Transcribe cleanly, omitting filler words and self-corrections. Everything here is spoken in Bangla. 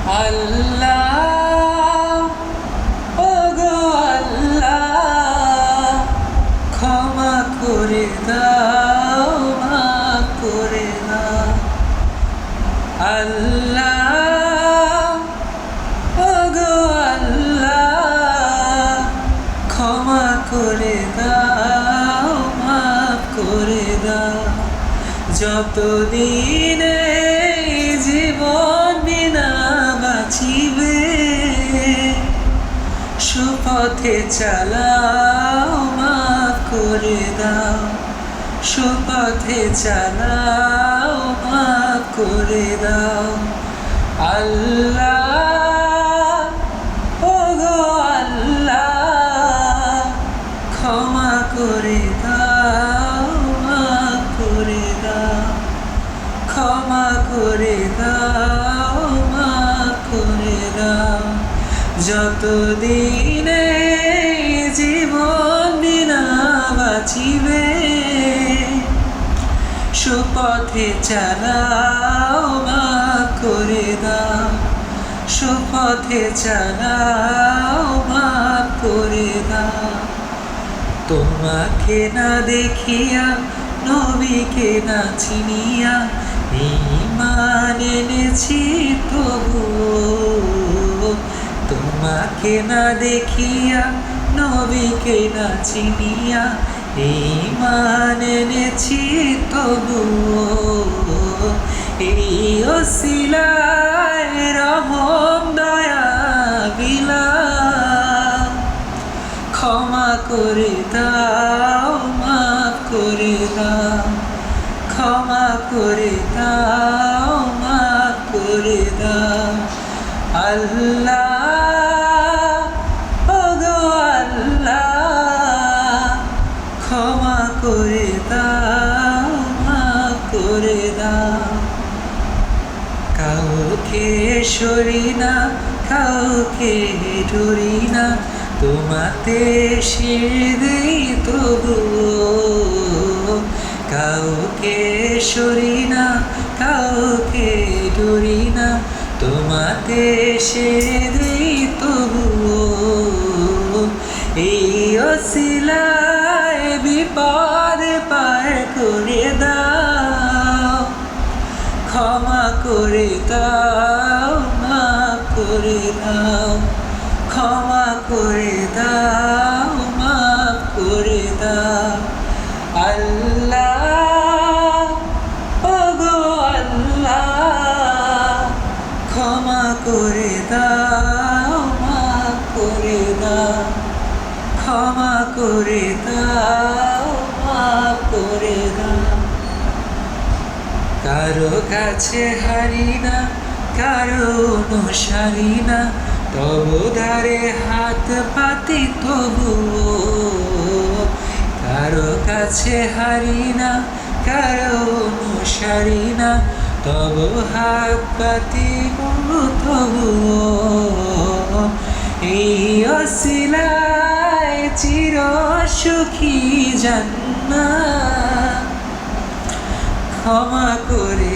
আল্লাহ ওগো আল্লাহ ক্ষমা করে দাও, মাফ করে দাও। আল্লাহ ওগো আল্লাহ ক্ষমা করে দাও, মাফ করে দাও। যতদিন এই জীবন বিনা বাঁচিবে সুপথে চালাও, মাফ করে দাও। সুপথে চালাও, মাফ করে দাও। আল্লাহ ওগো আল্লাহ ক্ষমা করে দাও, মাফ করে দাও। ক্ষমা করে দাও, মাফ করে দাও। যতদিন এই জীবন বিনা বাঁচিবে সুপথে চালাও, মাফ করে দাও। সুপথে চালাও, মাফ করে দাও। তোমাকে না দেখিয়া নবীকে না চিনিয়া ঈমান এনেছি তবুও। তোমাকে না দেখিয়া নবীকে না চিনিয়া ঈমান এনেছি তবুও। এই ওসিলায় রহম দয়া বিলাম ক্ষমা করে দাও, মাফ করে দাও। ক্ষমা করে দাও, মাফ করে দাও। আল্লাহ ওগো আল্লাহ ক্ষমা করে দাও, মাফ করে দাও। কাউকে সরি না, কাউকে ডরি না, তোমাতে শির দেই তবুও। কাউকে সরি না, কাউকে ডরি না, তোমাতে শির দেই তবুও। এই ওসিলায় বিপদ পার করে দাও। ক্ষমা করে দাও, মাফ করে দাও। ক্ষমা করে দাও, মাফ করে দাও। আল্লাহ ওগো আল্লাহ ক্ষমা করে দাও, মাফ করে দাও। ক্ষমা করে দাও, মাফ করে দাও। কারো কাছে হারি না, কারো অনুসারী না, তবু ধারে হাত পাতি তবুও। কারো কাছে হারি না, কারো অনুসারী না, তবু হাত পাতি তবুও। এই ওসিলায় চির সুখী জান্নাত ক্ষমা করে